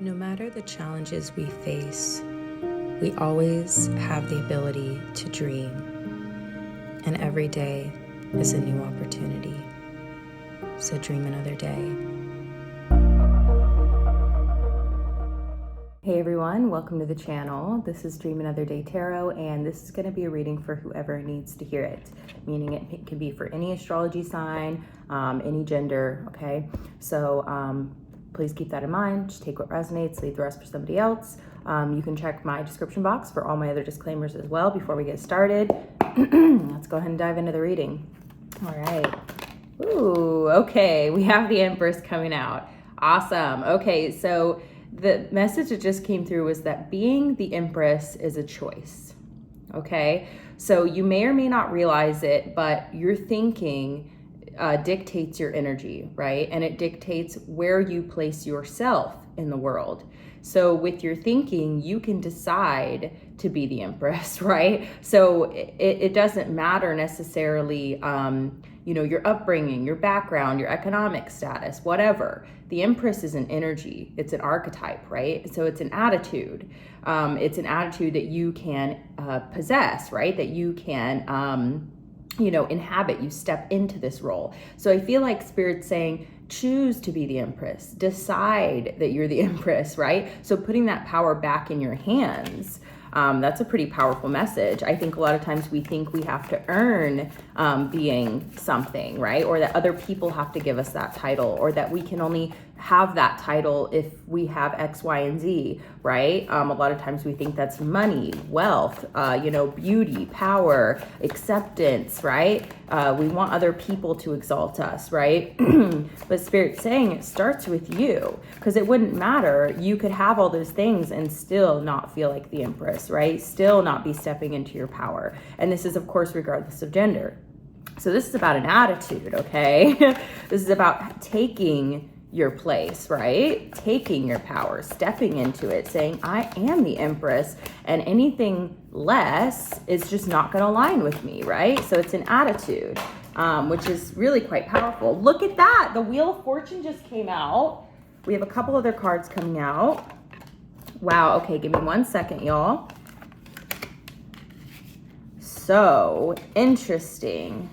No matter the challenges we face, we always have the ability to dream, and every day is a new opportunity. So dream another day. Hey everyone, welcome to the channel. This is Dream Another Day Tarot, and this is going to be a reading for whoever needs to hear it, meaning it can be for any astrology sign, any gender, okay? So please keep that in mind. Just take what resonates, leave the rest for somebody else. You can check my description box for all my other disclaimers as well before we get started. Let's go ahead and dive into the reading. All right. Ooh, okay. We have the Empress coming out. Awesome. Okay, so the message that just came through was that being the Empress is a choice. Okay, so you may or may not realize it, but your thinking dictates your energy, right? And it dictates where you place yourself in the world. So with your thinking, you can decide to be the Empress, right? So it doesn't matter necessarily, your upbringing, your background, your economic status, whatever. The Empress is an energy. It's an archetype, right? So it's an attitude. It's an attitude that you can possess, right? That you can inhabit, you step into this role. So I feel like Spirit's saying, choose to be the Empress, decide that you're the Empress, right? So putting that power back in your hands, that's a pretty powerful message. I think a lot of times we think we have to earn being something, right? Or that other people have to give us that title, or that we can only have that title if we have X, Y, and Z, right? A lot of times we think that's money, wealth, beauty, power, acceptance, right? We want other people to exalt us, right? But Spirit's saying it starts with you, because it wouldn't matter. You could have all those things and still not feel like the Empress, right? Still not be stepping into your power. And this is, of course, regardless of gender. So this is about an attitude, okay? This is about taking your place, right? Taking your power, stepping into it, saying, I am the Empress, and anything less is just not going to align with me, right? So it's an attitude, which is really quite powerful. Look at that. The Wheel of Fortune just came out. We have a couple other cards coming out. Wow. Okay. Give me 1 second, y'all. So interesting.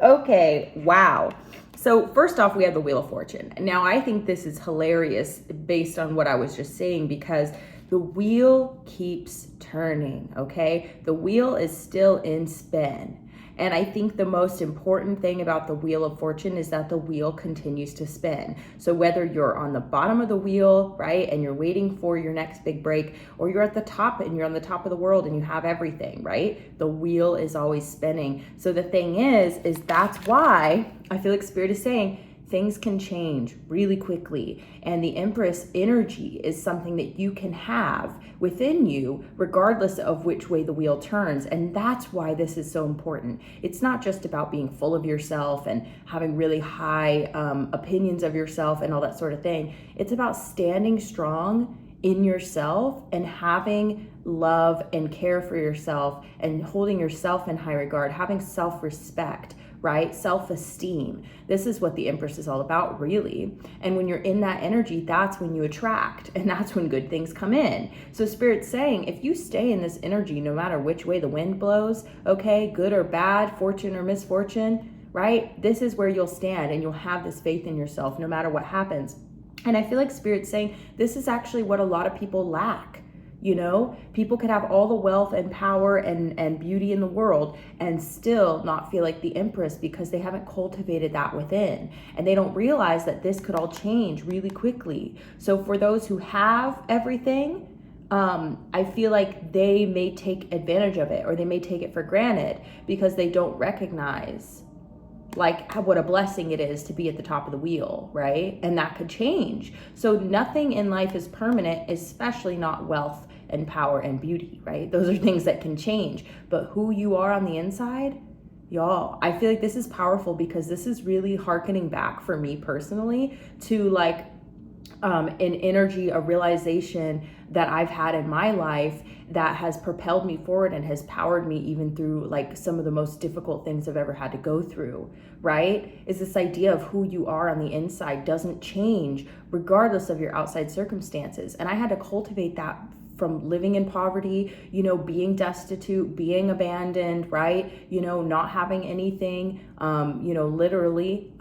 Okay. Wow. So first off, we have the Wheel of Fortune. Now, I think this is hilarious based on what I was just saying, because the wheel keeps turning, okay? The wheel is still in spin. And I think the most important thing about the Wheel of Fortune is that the wheel continues to spin. So whether you're on the bottom of the wheel, right, and you're waiting for your next big break, or you're at the top and you're on the top of the world and you have everything, right? The wheel is always spinning. So the thing is that's why I feel like Spirit is saying things can change really quickly. And the Empress energy is something that you can have within you, regardless of which way the wheel turns. And that's why this is so important. It's not just about being full of yourself and having really high opinions of yourself and all that sort of thing. It's about standing strong in yourself and having love and care for yourself and holding yourself in high regard, having self-respect, right? Self-esteem. This is what the Empress is all about, really. And when you're in that energy, that's when you attract, and that's when good things come in. So Spirit's saying, if you stay in this energy, no matter which way the wind blows, okay, good or bad, fortune or misfortune, right? This is where you'll stand, and you'll have this faith in yourself no matter what happens. And I feel like Spirit's saying this is actually what a lot of people lack. People could have all the wealth and power and beauty in the world and still not feel like the Empress, because they haven't cultivated that within. And they don't realize that this could all change really quickly. So for those who have everything, I feel like they may take advantage of it, or they may take it for granted because they don't recognize like what a blessing it is to be at the top of the wheel, right? And that could change. So nothing in life is permanent, especially not wealth and power and beauty, right? Those are things that can change. But who you are on the inside, y'all, I feel like this is powerful, because this is really hearkening back for me personally to like an energy, a realization that I've had in my life that has propelled me forward and has powered me even through like some of the most difficult things I've ever had to go through, right? Is this idea of who you are on the inside doesn't change regardless of your outside circumstances. And I had to cultivate that from living in poverty, you know, being destitute, being abandoned, right? You know, not having anything, you know, literally,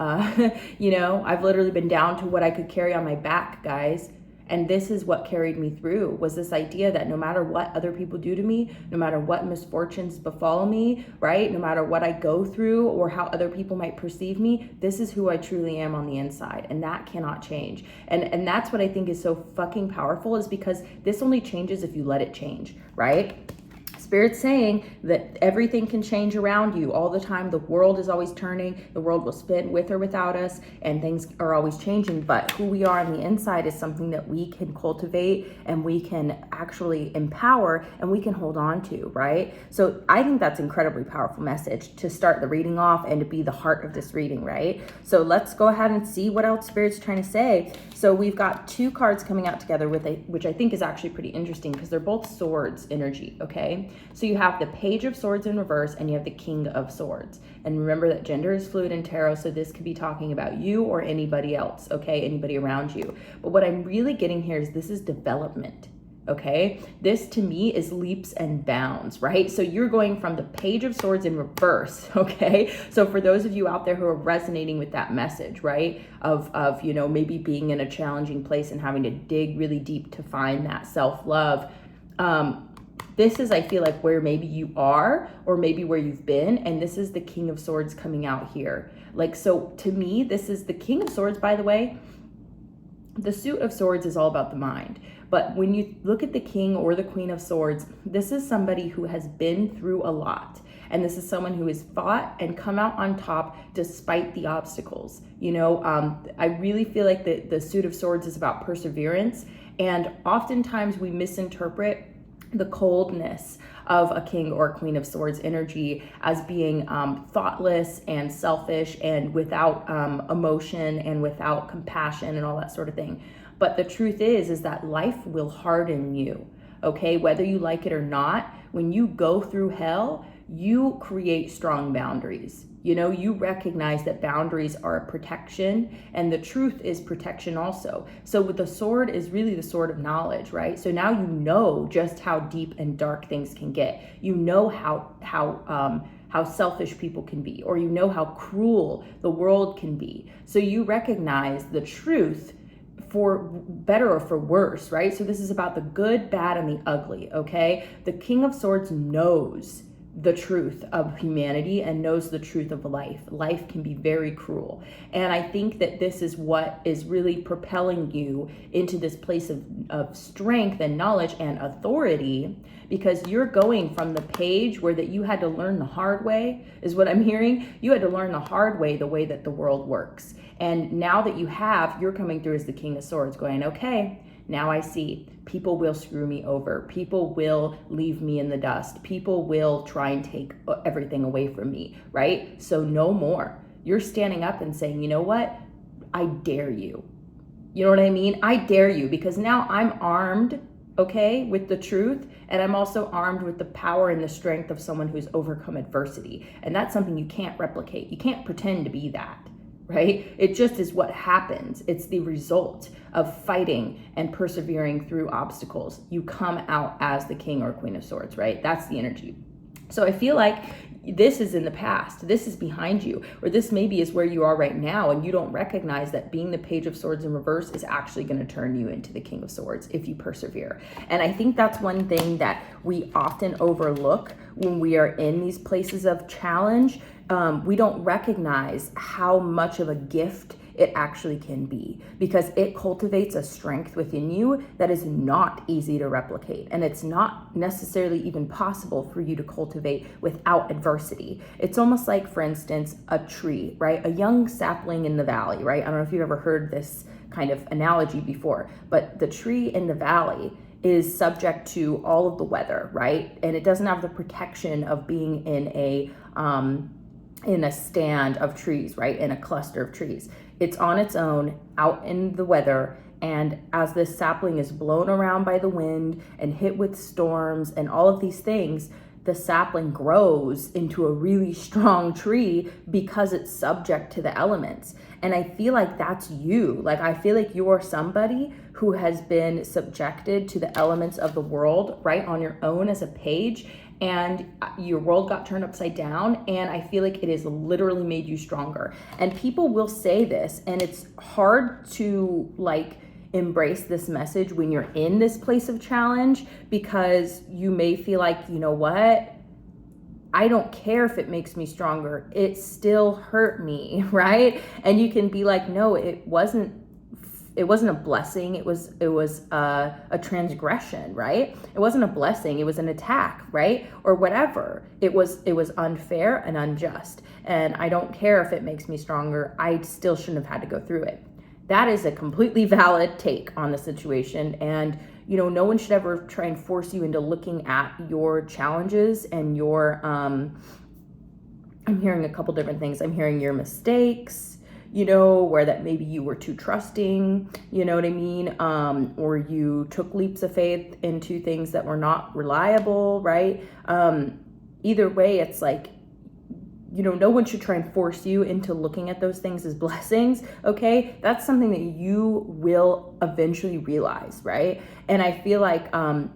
you know, I've literally been down to what I could carry on my back, guys. And this is what carried me through, was this idea that no matter what other people do to me, no matter what misfortunes befall me, right? No matter what I go through or how other people might perceive me, this is who I truly am on the inside. And that cannot change. And that's what I think is so fucking powerful, is because this only changes if you let it change, right? Spirit's saying that everything can change around you all the time. The world is always turning. The world will spin with or without us, and things are always changing. But who we are on the inside is something that we can cultivate and we can actually empower and we can hold on to, right? So I think that's an incredibly powerful message to start the reading off and to be the heart of this reading, right? So let's go ahead and see what else Spirit's trying to say. So we've got two cards coming out together which I think is actually pretty interesting because they're both swords energy, okay? So you have the Page of Swords in reverse and you have the King of Swords. And remember that gender is fluid in tarot, so this could be talking about you or anybody else, okay? Anybody around you. But what I'm really getting here is this is development, okay? This to me is leaps and bounds, right? So you're going from the Page of Swords in reverse, okay? So for those of you out there who are resonating with that message, right? Of you know, maybe being in a challenging place and having to dig really deep to find that self-love, this is, I feel like, where maybe you are or maybe where you've been. And this is the King of Swords coming out here. Like, so to me, this is the King of Swords, by the way. The Suit of Swords is all about the mind. But when you look at the King or the Queen of Swords, this is somebody who has been through a lot. And this is someone who has fought and come out on top despite the obstacles. You know, I really feel like the Suit of Swords is about perseverance. And oftentimes we misinterpret the coldness of a King or Queen of Swords energy as being thoughtless and selfish and without emotion and without compassion and all that sort of thing. But the truth is that life will harden you, okay? Whether you like it or not, when you go through hell, you create strong boundaries. You know, you recognize that boundaries are a protection, and the truth is protection also. So with the sword is really the sword of knowledge, right? So now you know just how deep and dark things can get. You know how selfish people can be, or you know how cruel the world can be. So you recognize the truth, for better or for worse, right? So this is about the good, bad, and the ugly, okay? The King of Swords knows the truth of humanity and knows the truth of life. Life can be very cruel. And I think that this is what is really propelling you into this place of strength and knowledge and authority, because you're going from the page where that you had to learn the hard way, is what I'm hearing. You had to learn the hard way, the way that the world works. And now that you have, you're coming through as the King of Swords going, okay, now I see. People will screw me over. People will leave me in the dust. People will try and take everything away from me, right? So no more. You're standing up and saying, you know what? I dare you. You know what I mean? I dare you, because now I'm armed, okay, with the truth. And I'm also armed with the power and the strength of someone who's overcome adversity. And that's something you can't replicate. You can't pretend to be that. Right? It just is what happens. It's the result of fighting and persevering through obstacles. You come out as the King or Queen of Swords, right? That's the energy. So I feel like this is in the past. This is behind you, or this maybe is where you are right now, and you don't recognize that being the Page of Swords in reverse is actually going to turn you into the King of Swords if you persevere. And I think that's one thing that we often overlook when we are in these places of challenge. We don't recognize how much of a gift it actually can be, because it cultivates a strength within you that is not easy to replicate. And it's not necessarily even possible for you to cultivate without adversity. It's almost like, for instance, a tree, right? A young sapling in the valley, right? I don't know if you've ever heard this kind of analogy before, but the tree in the valley is subject to all of the weather, right? And it doesn't have the protection of being in a stand of trees, right? In a cluster of trees. It's on its own, out in the weather, And as this sapling is blown around by the wind and hit with storms and all of these things, the sapling grows into a really strong tree because it's subject to the elements. And I feel like that's you. Like, I feel like you are somebody who has been subjected to the elements of the world, right, on your own as a page, and your world got turned upside down. And I feel like it has literally made you stronger. And people will say this, and it's hard to like embrace this message when you're in this place of challenge, because you may feel like, you know what? I don't care if it makes me stronger. It still hurt me, right? And you can be like, no, it wasn't a blessing. It was a transgression, right? It wasn't a blessing. It was an attack, right? Or whatever. It was unfair and unjust. And I don't care if it makes me stronger. I still shouldn't have had to go through it. That is a completely valid take on the situation. And, you know, no one should ever try and force you into looking at your challenges and your, I'm hearing a couple different things. I'm hearing your mistakes, you know, where that maybe you were too trusting, you know what I mean? Or you took leaps of faith into things that were not reliable, right? Either way, it's like, you know, no one should try and force you into looking at those things as blessings, okay? That's something that you will eventually realize, right? And I feel like,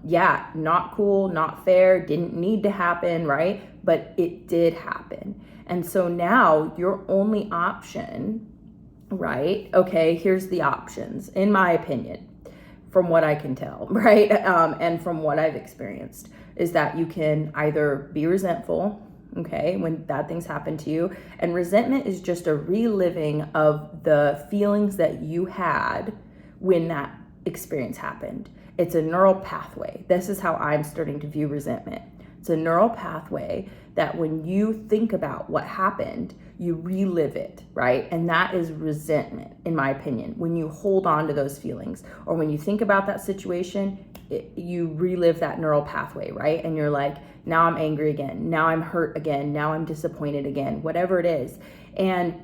yeah, not cool, not fair, didn't need to happen, right? But it did happen. And so now your only option, right? Okay, here's the options, in my opinion, from what I can tell, right? And from what I've experienced, is that you can either be resentful, okay, when bad things happen to you. And resentment is just a reliving of the feelings that you had when that experience happened. It's a neural pathway. This is how I'm starting to view resentment. It's a neural pathway that when you think about what happened, you relive it, right? And that is resentment, in my opinion. When you hold on to those feelings, or when you think about that situation, you relive that neural pathway, right? And you're like, now I'm angry again, now I'm hurt again, now I'm disappointed again, whatever it is. And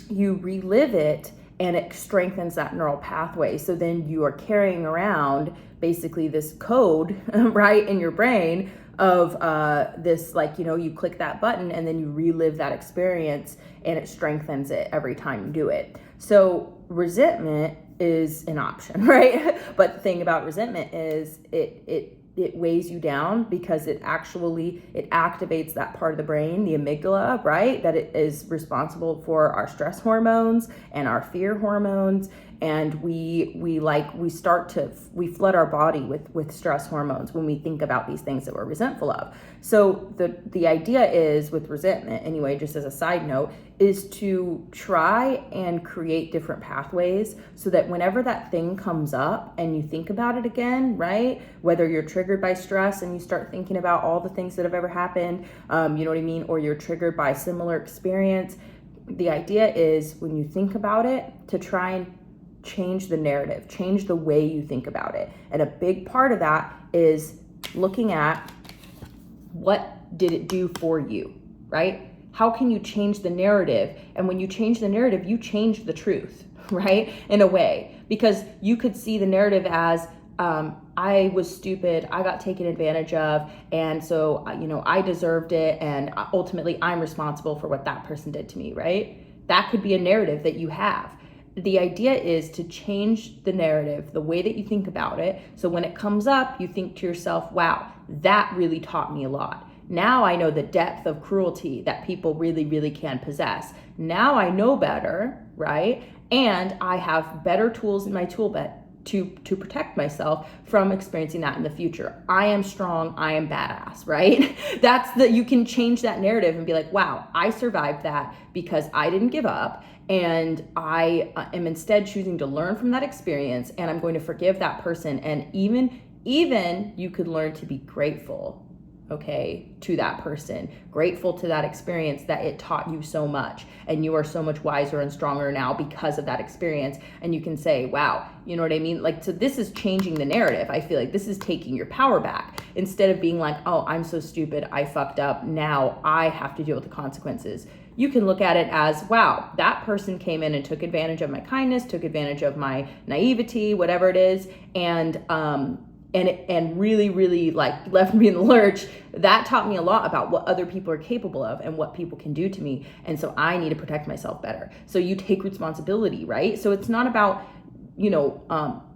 you relive it, and it strengthens that neural pathway. So then you are carrying around basically this code, right, in your brain of this, like, you know, you click that button and then you relive that experience, and it strengthens it every time you do it. So resentment is an option, right? But the thing about resentment is it weighs you down, because it activates that part of the brain, the amygdala, right? That it is responsible for our stress hormones and our fear hormones. And we flood our body with stress hormones when we think about these things that we're resentful of. So the idea is, with resentment anyway, just as a side note, is to try and create different pathways so that whenever that thing comes up and you think about it again, right? Whether you're triggered by stress and you start thinking about all the things that have ever happened, you know what I mean? Or you're triggered by a similar experience. The idea is, when you think about it, to try and change the narrative, change the way you think about it. And a big part of that is looking at, what did it do for you, right? How can you change the narrative? And when you change the narrative, you change the truth, right? In a way, because you could see the narrative as, I was stupid, I got taken advantage of, and so, you know, I deserved it, and ultimately I'm responsible for what that person did to me, right? That could be a narrative that you have. The idea is to change the narrative, the way that you think about it. So when it comes up, you think to yourself, wow, that really taught me a lot. Now I know the depth of cruelty that people really, really can possess. Now I know better, right? And I have better tools in my tool belt to protect myself from experiencing that in the future. I am strong, I am badass, right? You can change that narrative and be like, wow, I survived that because I didn't give up. And I am instead choosing to learn from that experience, and I'm going to forgive that person. And even you could learn to be grateful, okay, to that person, grateful to that experience, that it taught you so much, and you are so much wiser and stronger now because of that experience. And you can say, wow, you know what I mean? Like, so this is changing the narrative. I feel like this is taking your power back, instead of being like, oh, I'm so stupid, I fucked up, now I have to deal with the consequences. you can look at it as, wow, that person came in and took advantage of my kindness, took advantage of my naivety, whatever it is, and really, really like left me in the lurch. That taught me a lot about what other people are capable of and what people can do to me. And so I need to protect myself better. So you take responsibility, right? So it's not about,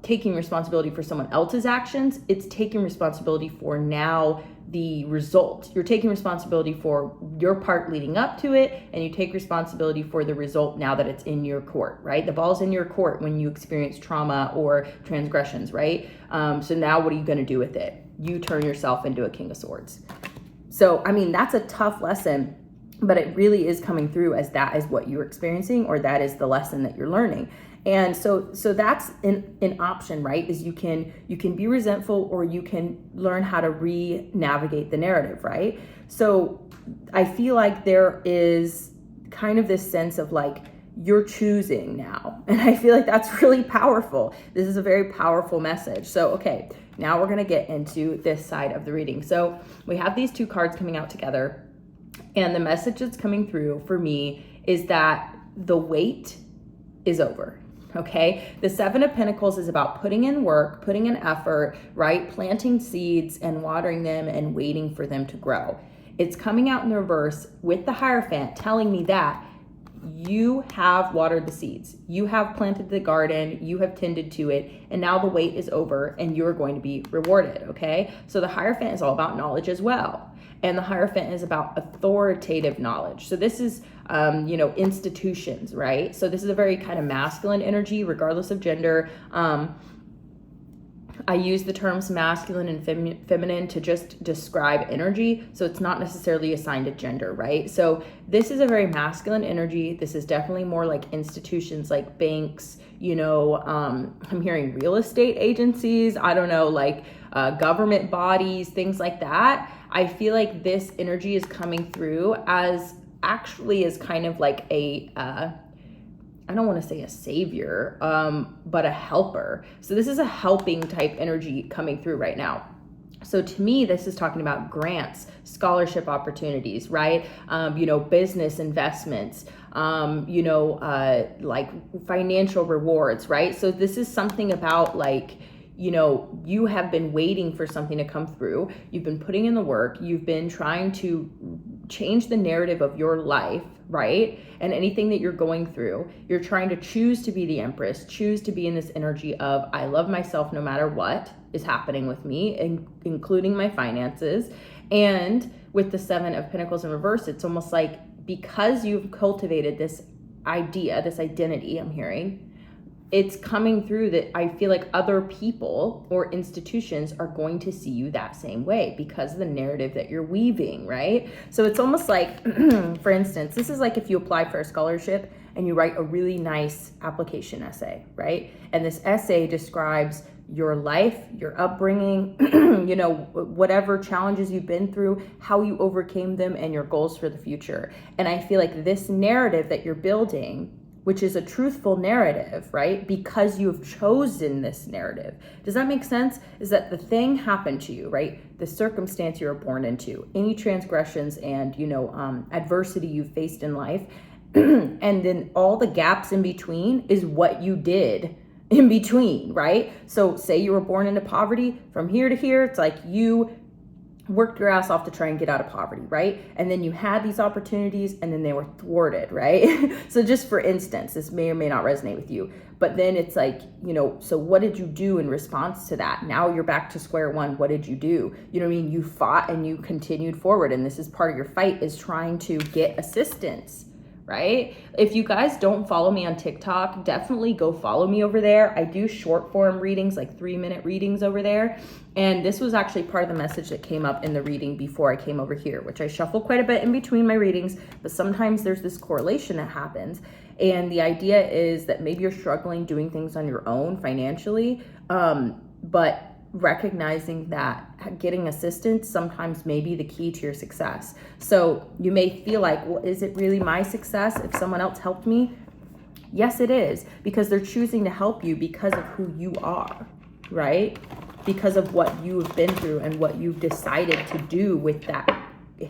taking responsibility for someone else's actions. It's taking responsibility for now the result. You're taking responsibility for your part leading up to it, and you take responsibility for the result now that it's in your court, right? The ball's in your court when you experience trauma or transgressions, right? So now what are you going to do with it? You turn yourself into a King of Swords. So, I mean, that's a tough lesson, but it really is coming through as that is what you're experiencing, or that is the lesson that you're learning. And so that's an option, right? Is you can be resentful, or you can learn how to re-navigate the narrative, right? So I feel like there is kind of this sense of like, you're choosing now. And I feel like that's really powerful. This is a very powerful message. So, okay, now we're going to get into this side of the reading. So we have these two cards coming out together, and the message that's coming through for me is that the wait is over. Okay, the Seven of Pentacles is about putting in work, putting in effort, right? Planting seeds and watering them and waiting for them to grow. It's coming out in the reverse with the Hierophant telling me that you have watered the seeds. You have planted the garden, you have tended to it, and now the wait is over and you're going to be rewarded, okay? So the Hierophant is all about knowledge as well. And the Hierophant is about authoritative knowledge. So this is, institutions, right? So this is a very kind of masculine energy, regardless of gender. I use the terms masculine and feminine to just describe energy. So it's not necessarily assigned a gender, right? So this is a very masculine energy. This is definitely more like institutions like banks, I'm hearing real estate agencies, I don't know, like government bodies, things like that. I feel like this energy is coming through as kind of like I don't want to say a savior, but a helper. So this is a helping type energy coming through right now. So to me, this is talking about grants, scholarship opportunities, right? Business investments, like financial rewards, right? So this is something about like, you have been waiting for something to come through. You've been putting in the work. You've been trying to change the narrative of your life, right? And anything that you're going through, you're trying to choose to be the Empress, choose to be in this energy of, I love myself no matter what is happening with me, including my finances. And with the Seven of Pentacles in reverse, it's almost like because you've cultivated this idea, this identity, I'm hearing, it's coming through that I feel like other people or institutions are going to see you that same way because of the narrative that you're weaving, right? So it's almost like, for instance, this is like if you apply for a scholarship and you write a really nice application essay, right? And this essay describes your life, your upbringing, whatever challenges you've been through, how you overcame them, and your goals for the future. And I feel like this narrative that you're building, which is a truthful narrative, right? Because you have chosen this narrative. Does that make sense? Is that the thing happened to you, right? The circumstance you were born into, any transgressions and, adversity you faced in life. And then all the gaps in between is what you did in between, right? So say you were born into poverty, from here to here, it's like you worked your ass off to try and get out of poverty, right? And then you had these opportunities and then they were thwarted, right? So just for instance, this may or may not resonate with you, but then it's like, so what did you do in response to that? Now you're back to square one. What did you do? You know what I mean? You fought and you continued forward. And this is part of your fight, is trying to get assistance, right? If you guys don't follow me on TikTok, definitely go follow me over there. I do short form readings, like 3-minute readings over there. And this was actually part of the message that came up in the reading before I came over here, which I shuffle quite a bit in between my readings, but sometimes there's this correlation that happens. And the idea is that maybe you're struggling doing things on your own financially, but recognizing that getting assistance sometimes may be the key to your success. So you may feel like, well, is it really my success if someone else helped me? Yes, it is, because they're choosing to help you because of who you are, right? Because of what you've been through and what you've decided to do with that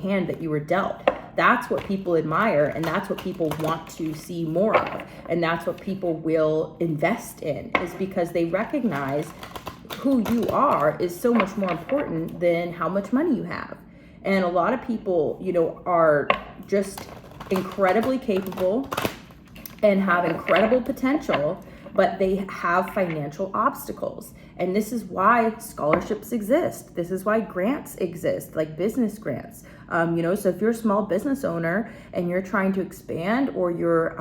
hand that you were dealt. that's what people admire, and that's what people want to see more of, and that's what people will invest in, is because they recognize who you are is so much more important than how much money you have. And a lot of people, you know, are just incredibly capable and have incredible potential, but they have financial obstacles. And this is why scholarships exist. This is why grants exist, like business grants. You know, so if you're a small business owner and you're trying to expand, or you're,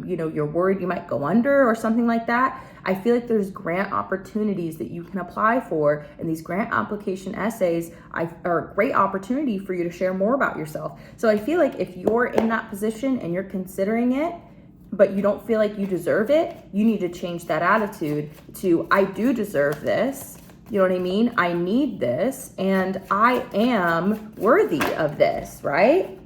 you know, you're worried you might go under or something like that, I feel like there's grant opportunities that you can apply for. And these grant application essays are a great opportunity for you to share more about yourself. So I feel like if you're in that position and you're considering it, but you don't feel like you deserve it, you need to change that attitude to, I do deserve this. You know what I mean? I need this, and I am worthy of this, right?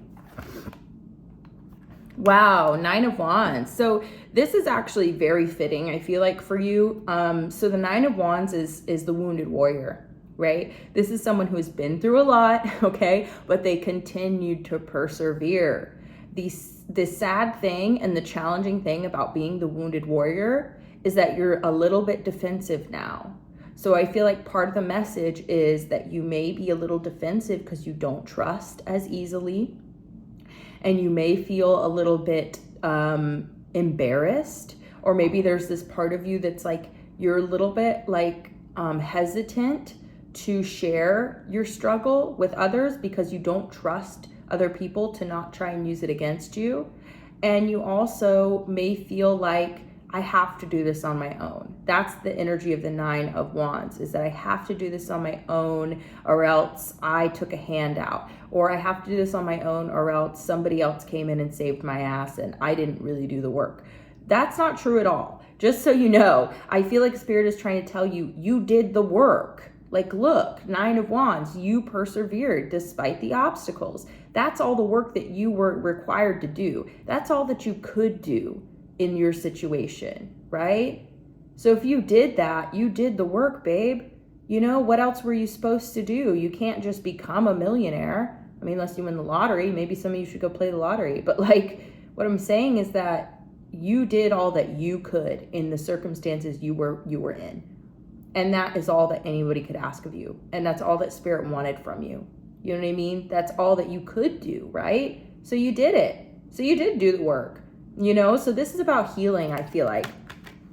Wow, 9 of Wands. So this is actually very fitting, I feel like, for you. So the 9 of Wands is the wounded warrior, right? This is someone who has been through a lot, okay? But they continued to persevere. The sad thing and the challenging thing about being the wounded warrior is that you're a little bit defensive now. So I feel like part of the message is that you may be a little defensive because you don't trust as easily. And you may feel a little bit embarrassed, or maybe there's this part of you that's like, you're a little bit like hesitant to share your struggle with others because you don't trust other people to not try and use it against you. And you also may feel like, I have to do this on my own. That's the energy of the 9 of Wands, is that I have to do this on my own, or else I took a handout, or I have to do this on my own, or else somebody else came in and saved my ass and I didn't really do the work. That's not true at all. Just so you know, I feel like Spirit is trying to tell you, you did the work. Like, look, 9 of Wands, you persevered despite the obstacles. That's all the work that you were required to do. That's all that you could do in your situation, right? So if you did that, you did the work, babe. You know, what else were you supposed to do? You can't just become a millionaire. I mean, unless you win the lottery. Maybe some of you should go play the lottery. But like, what I'm saying is that you did all that you could in the circumstances you were in. And that is all that anybody could ask of you. And that's all that Spirit wanted from you. You know what I mean? That's all that you could do, right? So you did it. So you did do the work, you know? So this is about healing, I feel like.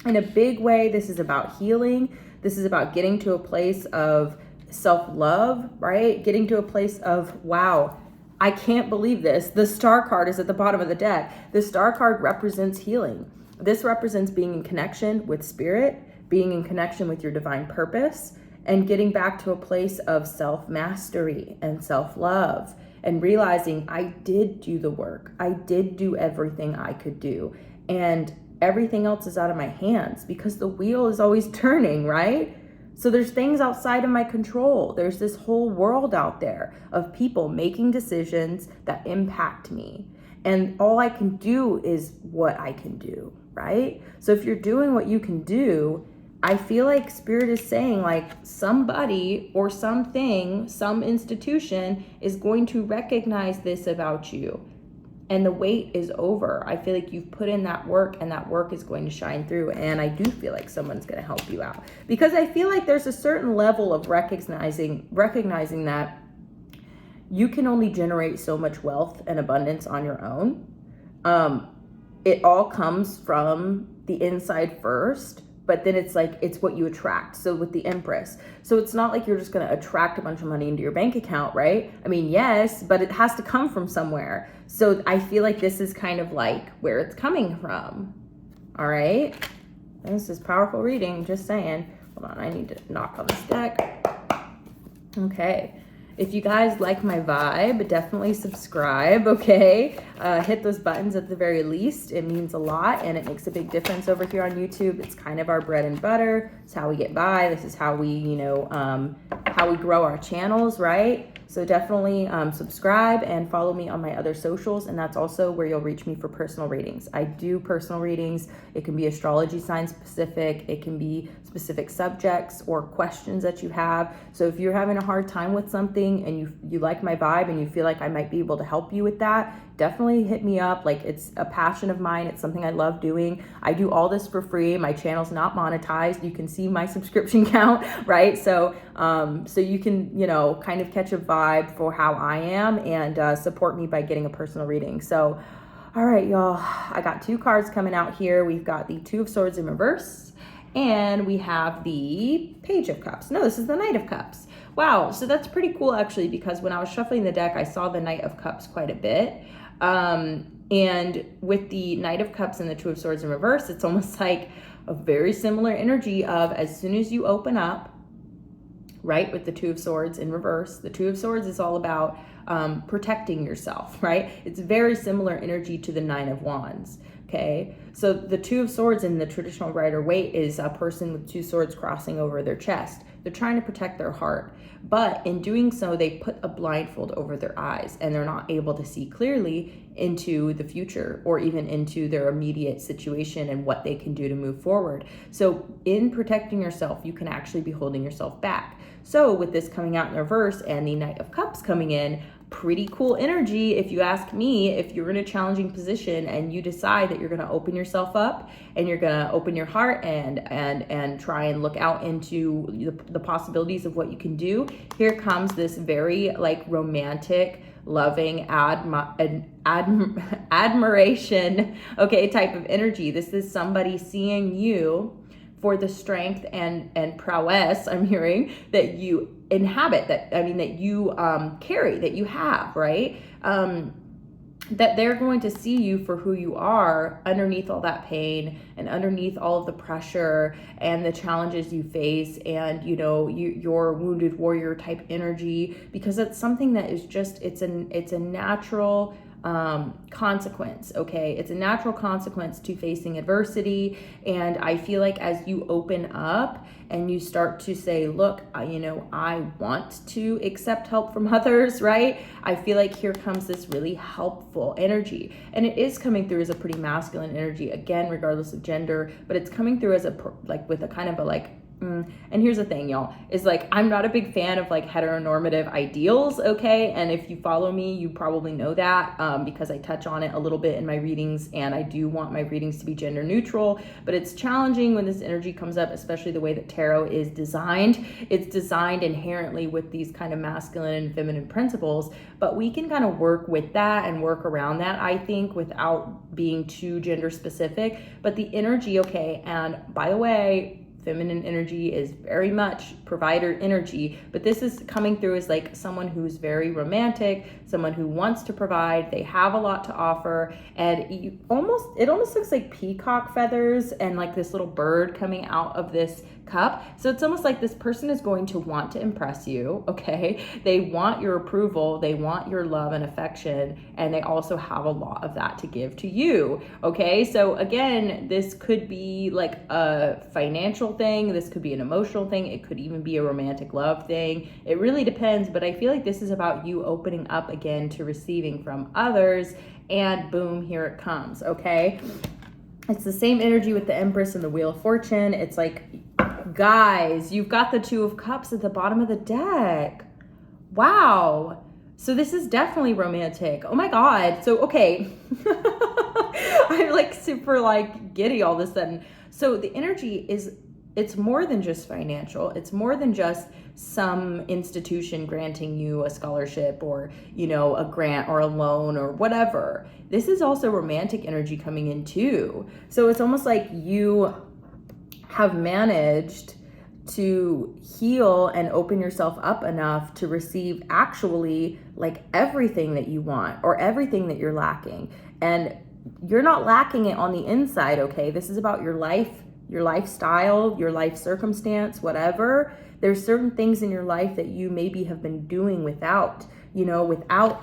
In a big way, this is about healing. This is about getting to a place of self-love, right? Getting to a place of, wow, I can't believe this. The Star card is at the bottom of the deck. The Star card represents healing. This represents being in connection with Spirit, being in connection with your divine purpose, and getting back to a place of self-mastery and self-love, and realizing I did do the work. I did do everything I could do, and everything else is out of my hands because the wheel is always turning, right? So there's things outside of my control. There's this whole world out there of people making decisions that impact me. And all I can do is what I can do, right? So if you're doing what you can do, I feel like Spirit is saying, like, somebody or something, some institution is going to recognize this about you. And the wait is over. I feel like you've put in that work, and that work is going to shine through. And I do feel like someone's going to help you out, because I feel like there's a certain level of recognizing that you can only generate so much wealth and abundance on your own. It all comes from the inside first, but then it's like, it's what you attract. So with the Empress, so it's not like you're just going to attract a bunch of money into your bank account, right? I mean, yes, but it has to come from somewhere. So I feel like this is kind of like where it's coming from. All right. This is powerful reading, just saying. Hold on, I need to knock on this deck. Okay. If you guys like my vibe, definitely subscribe, okay? Hit those buttons at the very least. It means a lot, and it makes a big difference over here on YouTube. It's kind of our bread and butter. It's how we get by. This is how we, you know, how we grow our channels, right? So definitely subscribe and follow me on my other socials, and that's also where you'll reach me for personal readings. I do personal readings. It can be astrology sign specific. It can be specific subjects or questions that you have. So if you're having a hard time with something and you like my vibe and you feel like I might be able to help you with that, definitely hit me up. Like, it's a passion of mine. It's something I love doing. I do all this for free. My channel's not monetized. You can see my subscription count, right? So you can, kind of catch a vibe for how I am and support me by getting a personal reading. So, all right, y'all, I got 2 cards coming out here. We've got the 2 of Swords in reverse, and we have the Page of Cups. No, this is the Knight of Cups. Wow, so that's pretty cool actually, because when I was shuffling the deck, I saw the Knight of Cups quite a bit. And with the Knight of Cups and the 2 of Swords in reverse, it's almost like a very similar energy of as soon as you open up, right, with the 2 of Swords in reverse, the 2 of Swords is all about protecting yourself, right? It's very similar energy to the 9 of Wands, okay? So the 2 of Swords in the traditional Rider-Waite is a person with 2 swords crossing over their chest. They're trying to protect their heart, but in doing so, they put a blindfold over their eyes and they're not able to see clearly into the future or even into their immediate situation and what they can do to move forward. So in protecting yourself, you can actually be holding yourself back. So with this coming out in reverse and the Knight of Cups coming in, pretty cool energy if you ask me. If you're in a challenging position and you decide that you're going to open yourself up and you're going to open your heart and try and look out into the possibilities of what you can do, here comes this very like romantic, loving admiration, okay, type of energy. This is somebody seeing you for the strength and prowess, I'm hearing, that you inhabit, that you carry, that you have, right? That they're going to see you for who you are underneath all that pain and underneath all of the pressure and the challenges you face and, your wounded warrior type energy, because it's something that is just, it's a natural consequence, okay? It's a natural consequence to facing adversity. And I feel like as you open up and you start to say, look, I want to accept help from others, right? I feel like here comes this really helpful energy. And it is coming through as a pretty masculine energy, again, regardless of gender, but it's coming through as with a kind of a and here's the thing, y'all, is like, I'm not a big fan of like heteronormative ideals, okay? And if you follow me, you probably know that because I touch on it a little bit in my readings, and I do want my readings to be gender neutral, but it's challenging when this energy comes up, especially the way that tarot is designed. It's designed inherently with these kind of masculine and feminine principles, but we can kind of work with that and work around that, I think, without being too gender specific. But the energy, okay, and by the way, feminine energy is very much provider energy, but this is coming through as like someone who's very romantic, someone who wants to provide. They have a lot to offer, and it almost looks like peacock feathers and like this little bird coming out of this cup. So it's almost like this person is going to want to impress you, okay? They want your approval, they want your love and affection, and they also have a lot of that to give to you, okay? So again, this could be like a financial thing, this could be an emotional thing, it could even be a romantic love thing. It really depends, but I feel like this is about you opening up again to receiving from others, and boom, here it comes, okay? It's the same energy with the Empress and the Wheel of Fortune. It's like, guys, you've got the 2 of Cups at the bottom of the deck. Wow. So this is definitely romantic. Oh my God. So, okay. I'm like super like giddy all of a sudden. So the energy is, it's more than just financial. It's more than just some institution granting you a scholarship or, a grant or a loan or whatever. This is also romantic energy coming in too. So it's almost like you have managed to heal and open yourself up enough to receive actually like everything that you want or everything that you're lacking. And you're not lacking it on the inside, okay? This is about your life, your lifestyle, your life circumstance, whatever. There's certain things in your life that you maybe have been doing without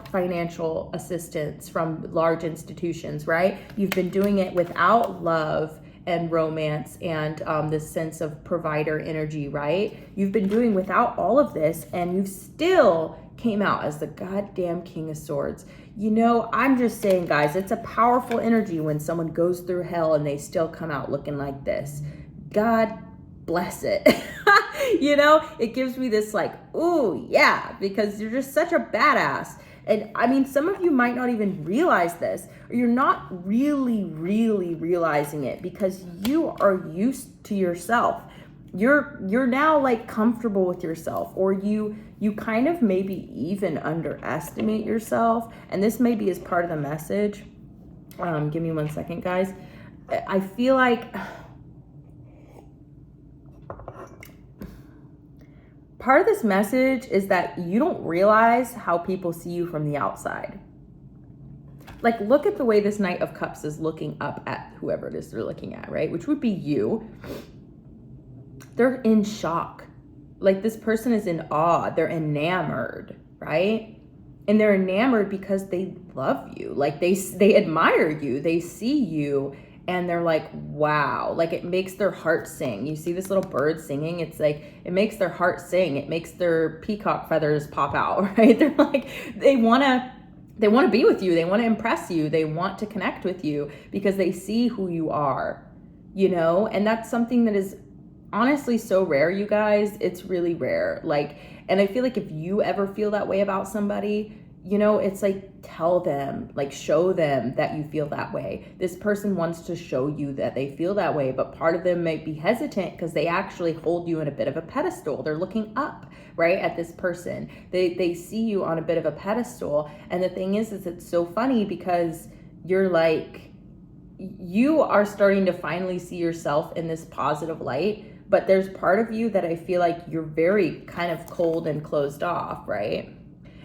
financial assistance from large institutions, right? You've been doing it without love and romance and this sense of provider energy, right? You've been doing without all of this, and you've still came out as the goddamn King of Swords. You know, I'm just saying, guys, it's a powerful energy when someone goes through hell and they still come out looking like this. God bless it. You know, it gives me this like, ooh, yeah, because you're just such a badass. And I mean, some of you might not even realize this, or you're not really realizing it because you are used to yourself. You're now like comfortable with yourself, or you kind of maybe even underestimate yourself. And this maybe is part of the message. Give me 1 second, guys. I feel like part of this message is that you don't realize how people see you from the outside. Like, look at the way this Knight of Cups is looking up at whoever it is they're looking at, right? Which would be you. They're in shock. Like, this person is in awe. They're enamored, right? And they're enamored because they love you. Like, they admire you. They see you. And they're like, wow, like it makes their heart sing. You see this little bird singing? It's like, it makes their heart sing. It makes their peacock feathers pop out, right? They're like, they want to be with you. They want to impress you. They want to connect with you because they see who you are, you know? And that's something that is honestly so rare, you guys. It's really rare. Like, and I feel like if you ever feel that way about somebody, you know, it's like, tell them, like, show them that you feel that way. This person wants to show you that they feel that way, but part of them might be hesitant because they actually hold you in a bit of a pedestal. They're looking up, right, at this person. They see you on a bit of a pedestal. And the thing is it's so funny because you're like, you are starting to finally see yourself in this positive light, but there's part of you that I feel like you're very kind of cold and closed off, right?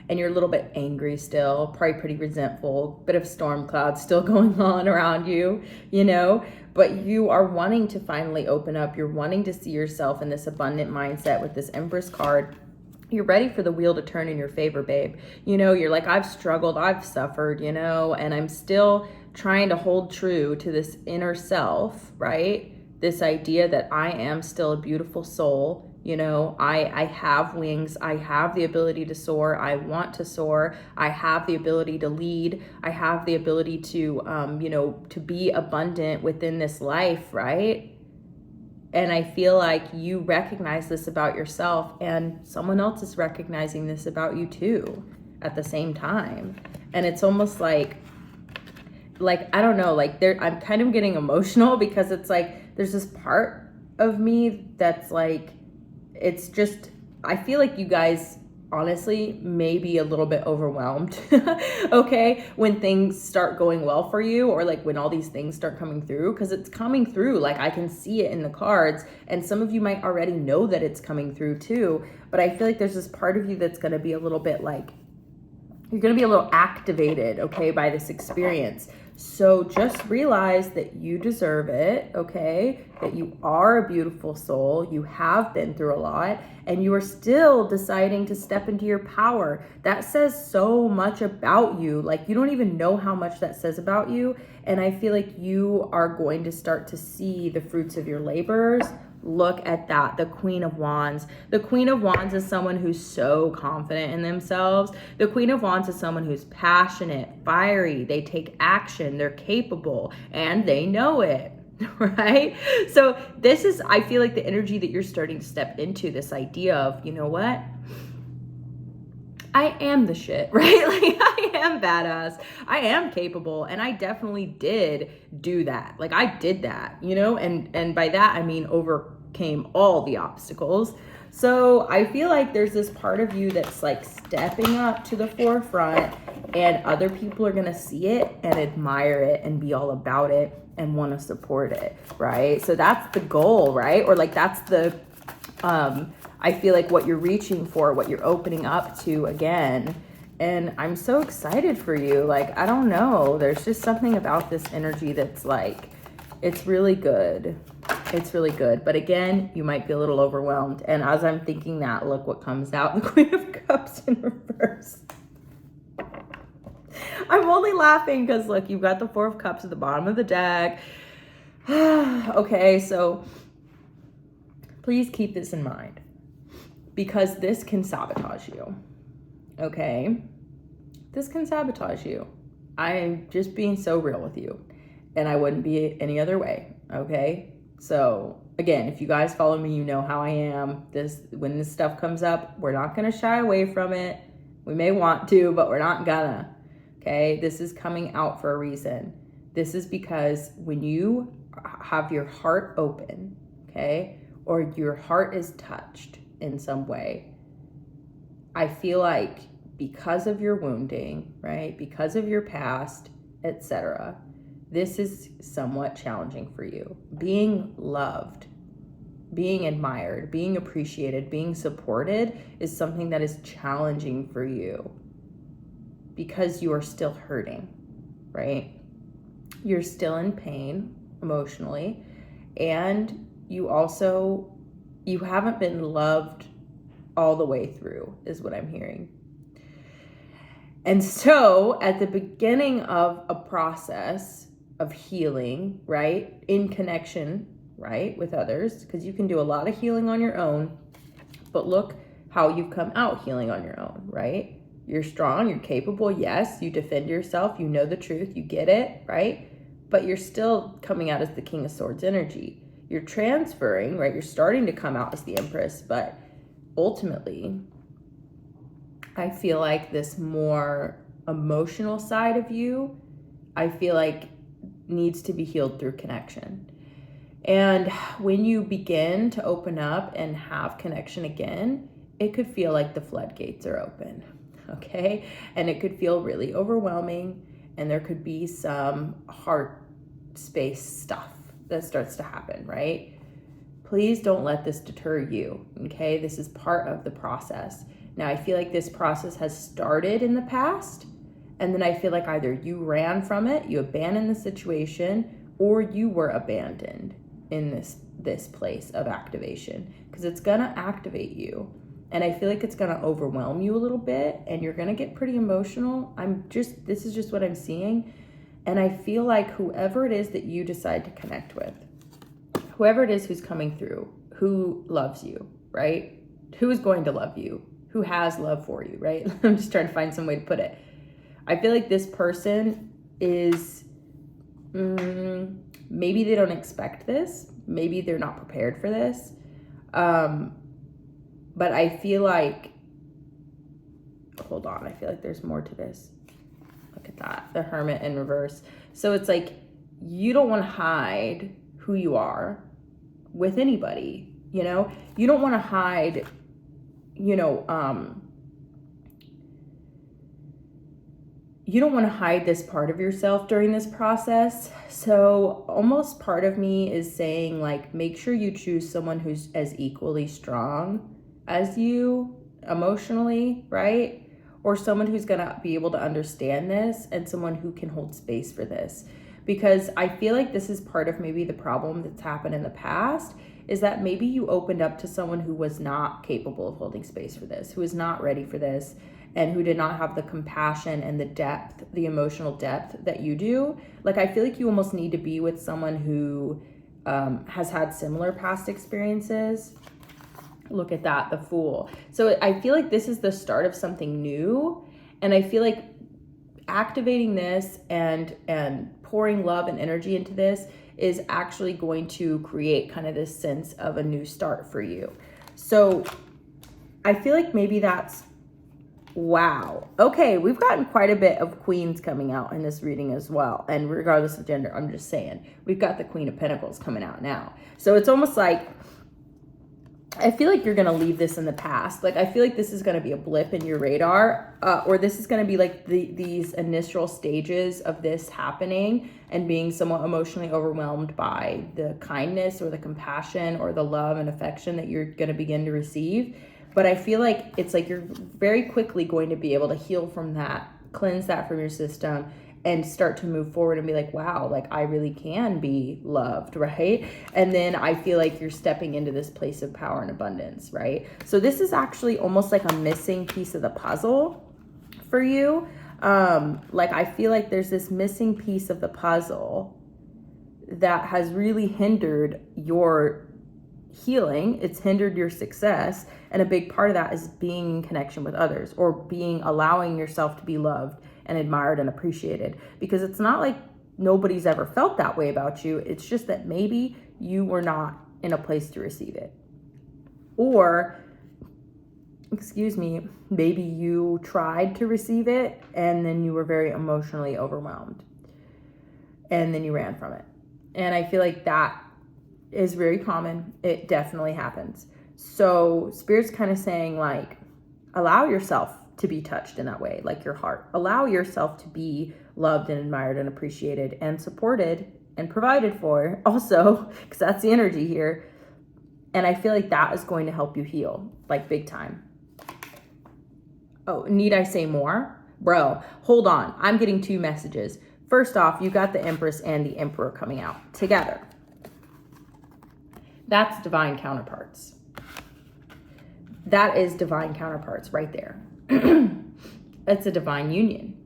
And you're a little bit angry still, probably pretty resentful, bit of storm clouds still going on around you, you know, but you are wanting to finally open up. You're wanting to see yourself in this abundant mindset with this Empress card. You're ready for the wheel to turn in your favor, babe. You know, you're like, I've struggled, I've suffered, you know, and I'm still trying to hold true to this inner self, right? This idea that I am still a beautiful soul. You know, I have wings. I have the ability to soar. I want to soar. I have the ability to lead. I have the ability to, you know, to be abundant within this life, right? And I feel like you recognize this about yourself, and someone else is recognizing this about you too at the same time. And it's almost like I don't know, like I'm kind of getting emotional because it's like there's this part of me that's like, it's just, I feel like you guys honestly may be a little bit overwhelmed, okay, when things start going well for you, or like when all these things start coming through, because it's coming through. Like, I can see it in the cards, and some of you might already know that it's coming through too, but I feel like there's this part of you that's going to be a little bit like, you're going to be a little activated, okay, by this experience. So just realize that you deserve it, okay? That you are a beautiful soul. You have been through a lot, and you are still deciding to step into your power. That says so much about you. Like, you don't even know how much that says about you. And I feel like you are going to start to see the fruits of your labors. Look at that, the Queen of Wands. The Queen of Wands is someone who's so confident in themselves. The Queen of Wands is someone who's passionate, fiery. They take action, they're capable, and they know it, right? So this is, I feel like, the energy that you're starting to step into, this idea of, you know what? I am the shit, right? Like, I am badass. I am capable. And I definitely did do that. Like, I did that, you know? And by that, I mean overcame all the obstacles. So I feel like there's this part of you that's like stepping up to the forefront, and other people are going to see it and admire it and be all about it and want to support it, right? So that's the goal, right? Or like, that's the, I feel like what you're reaching for, what you're opening up to again. And I'm so excited for you. Like, I don't know. There's just something about this energy that's like, it's really good. It's really good. But again, you might be a little overwhelmed. And as I'm thinking that, look what comes out. The Queen of Cups in reverse. I'm only laughing because look, you've got the Four of Cups at the bottom of the deck. Okay, so please keep this in mind, because this can sabotage you. Okay? This can sabotage you. I'm just being so real with you, and I wouldn't be any other way. Okay? So again, if you guys follow me, you know how I am. When this stuff comes up, we're not going to shy away from it. We may want to, but we're not gonna. Okay? This is coming out for a reason. This is because when you have your heart open, okay, or your heart is touched in some way, I feel like because of your wounding, right, because of your past, etc., this is somewhat challenging for you. Being loved, being admired, being appreciated, being supported is something that is challenging for you because you are still hurting, right? You're still in pain emotionally, and you haven't been loved all the way through, is what I'm hearing. And so at the beginning of a process of healing, right, in connection, right, with others, because you can do a lot of healing on your own, but look how you've come out healing on your own, right? You're strong, you're capable, yes, you defend yourself, you know the truth, you get it, right? But you're still coming out as the King of Swords energy. You're transferring, right? You're starting to come out as the Empress, but ultimately, I feel like this more emotional side of you, I feel like needs to be healed through connection. And when you begin to open up and have connection again, it could feel like the floodgates are open, okay? And it could feel really overwhelming, and there could be some heart space stuff that starts to happen, right? Please don't let this deter you, okay? This is part of the process. Now, I feel like this process has started in the past, and then I feel like either you ran from it, you abandoned the situation, or you were abandoned in this place of activation, because it's gonna activate you. And I feel like it's gonna overwhelm you a little bit, and you're gonna get pretty emotional. This is just what I'm seeing. And I feel like whoever it is that you decide to connect with, whoever it is who's coming through, who loves you, right? Who is going to love you? Who has love for you, right? I'm just trying to find some way to put it. I feel like this person is, maybe they don't expect this. Maybe they're not prepared for this. But I feel like, hold on, I feel like there's more to this. Look at that, the Hermit in reverse. So it's like, you don't want to hide who you are with anybody, you know? You don't want to hide, you don't want to hide this part of yourself during this process. So almost part of me is saying, like, make sure you choose someone who's as equally strong as you emotionally, right? Or someone who's going to be able to understand this, and someone who can hold space for this. Because I feel like this is part of maybe the problem that's happened in the past, is that maybe you opened up to someone who was not capable of holding space for this, who is not ready for this, and who did not have the compassion and the depth, the emotional depth that you do. Like, I feel like you almost need to be with someone who has had similar past experiences. Look at that, the Fool. So I feel like this is the start of something new. And I feel like activating this and pouring love and energy into this is actually going to create kind of this sense of a new start for you. So I feel like maybe that's, wow. Okay, we've gotten quite a bit of queens coming out in this reading as well. And regardless of gender, I'm just saying, we've got the Queen of Pentacles coming out now. So it's almost like, I feel like you're going to leave this in the past. Like, I feel like this is going to be a blip in your radar, or this is going to be like these initial stages of this happening and being somewhat emotionally overwhelmed by the kindness or the compassion or the love and affection that you're going to begin to receive. But I feel like it's like you're very quickly going to be able to heal from that, cleanse that from your system, and start to move forward and be like, wow, like, I really can be loved, right? And then I feel like you're stepping into this place of power and abundance, right? So this is actually almost like a missing piece of the puzzle for you. Like, I feel like there's this missing piece of the puzzle that has really hindered your healing. It's hindered your success. And a big part of that is being in connection with others, or allowing yourself to be loved and admired and appreciated. Because it's not like nobody's ever felt that way about you. It's just that maybe you were not in a place to receive it. Or, maybe you tried to receive it and then you were very emotionally overwhelmed and then you ran from it. And I feel like that is very common. It definitely happens. So Spirit's kind of saying, like, allow yourself to be touched in that way, like your heart. Allow yourself to be loved and admired and appreciated and supported and provided for also, because that's the energy here. And I feel like that is going to help you heal, like, big time. Oh, need I say more? Bro, hold on. I'm getting 2 messages. First off, you got the Empress and the Emperor coming out together. That's divine counterparts. That is divine counterparts right there. It's a divine union.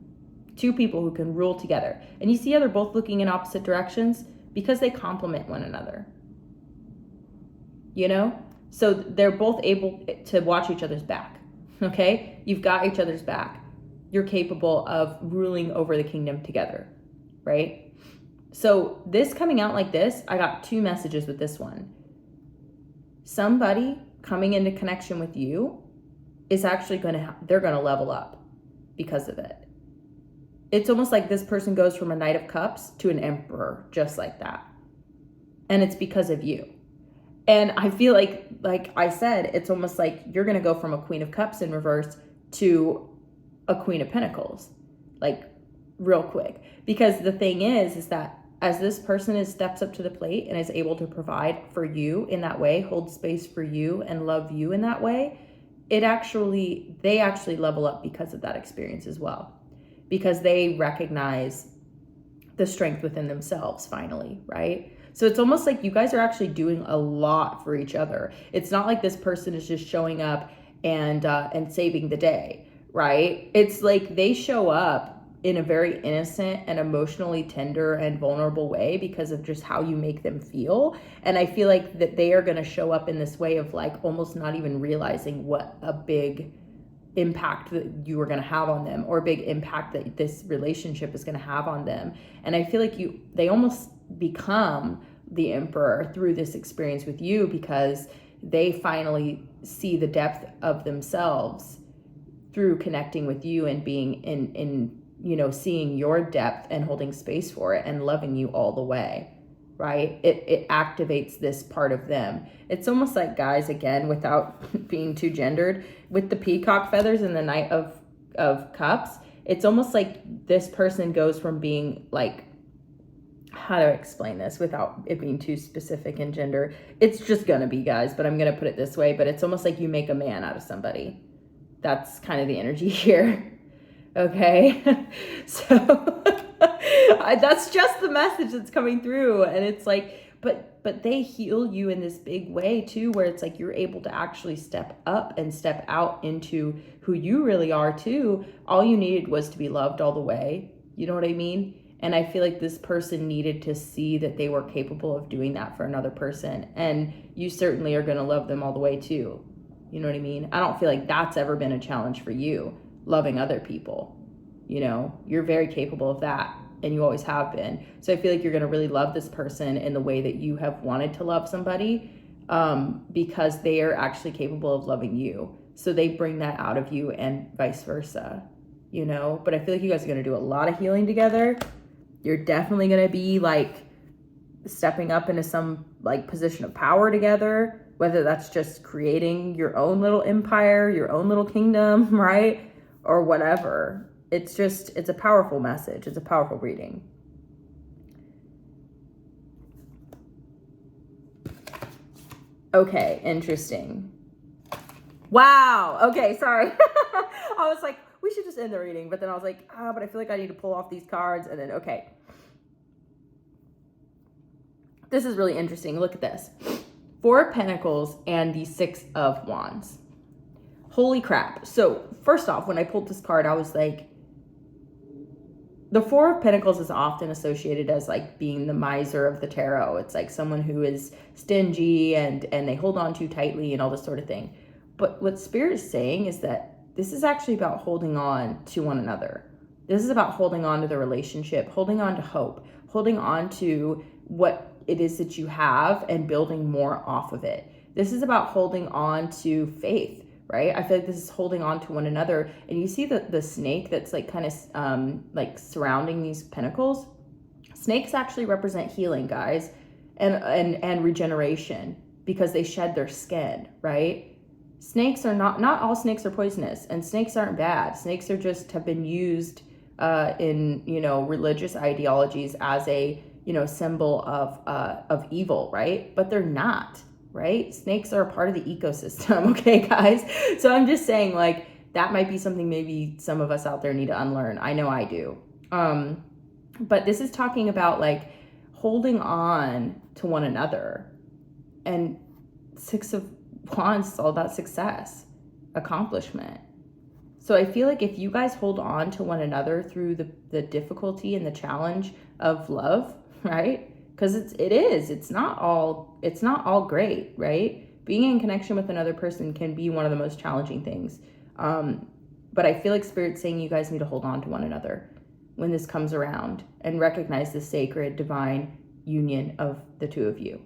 2 people who can rule together. And you see how they're both looking in opposite directions? Because they complement one another. You know? So they're both able to watch each other's back. Okay? You've got each other's back. You're capable of ruling over the kingdom together. Right? So this coming out like this, I got 2 messages with this one. Somebody coming into connection with you is actually they're going to level up because of it. It's almost like this person goes from a Knight of Cups to an Emperor, just like that. And it's because of you. And I feel like I said, it's almost like you're going to go from a Queen of Cups in reverse to a Queen of Pentacles, like real quick. Because the thing is that as this person steps up to the plate and is able to provide for you in that way, hold space for you and love you in that way, they actually level up because of that experience as well. Because they recognize the strength within themselves finally, right? So it's almost like you guys are actually doing a lot for each other. It's not like this person is just showing up and saving the day, right? It's like they show up in a very innocent and emotionally tender and vulnerable way because of just how you make them feel. And I feel like that they are going to show up in this way of like almost not even realizing what a big impact that you are going to have on them, or a big impact that this relationship is going to have on them. And I feel like they almost become the Emperor through this experience with you, because they finally see the depth of themselves through connecting with you and being in seeing your depth and holding space for it and loving you all the way, right? It activates this part of them. It's almost like, guys, again, without being too gendered, with the peacock feathers and the Knight of Cups, it's almost like this person goes from being like, how to explain this without it being too specific in gender? It's just gonna be, guys, but I'm gonna put it this way, but it's almost like you make a man out of somebody. That's kind of the energy here. Okay, so that's just the message that's coming through. And it's like, but they heal you in this big way too, where it's like you're able to actually step up and step out into who you really are too. All you needed was to be loved all the way. You know what I mean? And I feel like this person needed to see that they were capable of doing that for another person. And you certainly are going to love them all the way too. You know what I mean? I don't feel like that's ever been a challenge for you, loving other people. You're very capable of that, and you always have been. So I feel like you're going to really love this person in the way that you have wanted to love somebody, because they are actually capable of loving you. So they bring that out of you and vice versa, But I feel like you guys are going to do a lot of healing together. You're definitely going to be like stepping up into some like position of power together, whether that's just creating your own little empire, your own little kingdom, right? Or whatever. It's a powerful message. It's a powerful reading. Okay, interesting. Wow. Okay, sorry. I was like, we should just end the reading. But then I was like, but I feel like I need to pull off these cards. And then, okay. This is really interesting. Look at this. 4 of Pentacles and the 6 of Wands. Holy crap. So first off, when I pulled this card, I was like, the Four of Pentacles is often associated as like being the miser of the tarot. It's like someone who is stingy and they hold on too tightly and all this sort of thing. But what Spirit is saying is that this is actually about holding on to one another. This is about holding on to the relationship, holding on to hope, holding on to what it is that you have and building more off of it. This is about holding on to faith, right? I feel like this is holding on to one another. And you see the snake that's like kind of like surrounding these pentacles. Snakes actually represent healing, guys, and regeneration, because they shed their skin, right? Snakes are not all snakes are poisonous, and snakes aren't bad. Snakes are just have been used in, you know, religious ideologies as a, you know, symbol of evil, right? But they're not, right? Snakes are a part of the ecosystem, okay, guys? So I'm just saying, like, that might be something maybe some of us out there need to unlearn. I know I do. But this is talking about like holding on to one another. And Six of Wands is all about success, accomplishment. So I feel like if you guys hold on to one another through the difficulty and the challenge of love, right? Because it's not all great, right? Being in connection with another person can be one of the most challenging things. But I feel like Spirit's saying you guys need to hold on to one another when this comes around and recognize the sacred divine union of the two of you.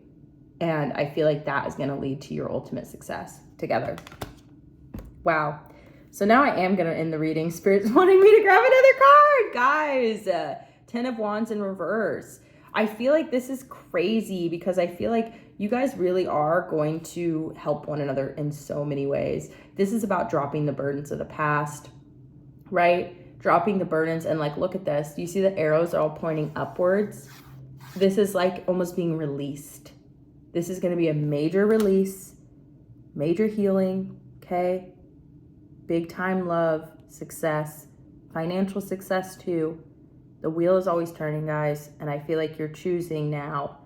And I feel like that is going to lead to your ultimate success together. Wow. So now I am going to end the reading. Spirit's wanting me to grab another card, guys. 10 of Wands in reverse. I feel like this is crazy because I feel like you guys really are going to help one another in so many ways. This is about dropping the burdens of the past, right? Dropping the burdens, and like, look at this. Do you see the arrows are all pointing upwards? This is like almost being released. This is going to be a major release, major healing, okay? Big time love, success, financial success too. The wheel is always turning, guys, and I feel like you're choosing now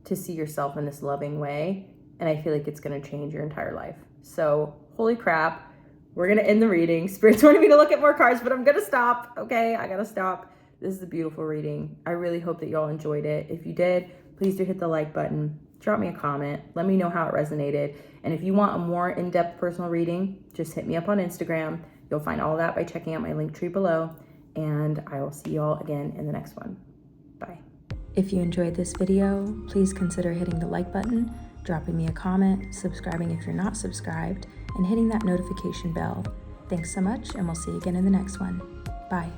to see yourself in this loving way, and I feel like it's going to change your entire life. So, holy crap, we're going to end the reading. Spirit's wanting me to look at more cards, but I'm going to stop, okay? I got to stop. This is a beautiful reading. I really hope that y'all enjoyed it. If you did, please do hit the like button. Drop me a comment. Let me know how it resonated. And if you want a more in-depth personal reading, just hit me up on Instagram. You'll find all that by checking out my link tree below. And I will see you all again in the next one. Bye. If you enjoyed this video, please consider hitting the like button, dropping me a comment, subscribing if you're not subscribed, and hitting that notification bell. Thanks so much, and we'll see you again in the next one. Bye.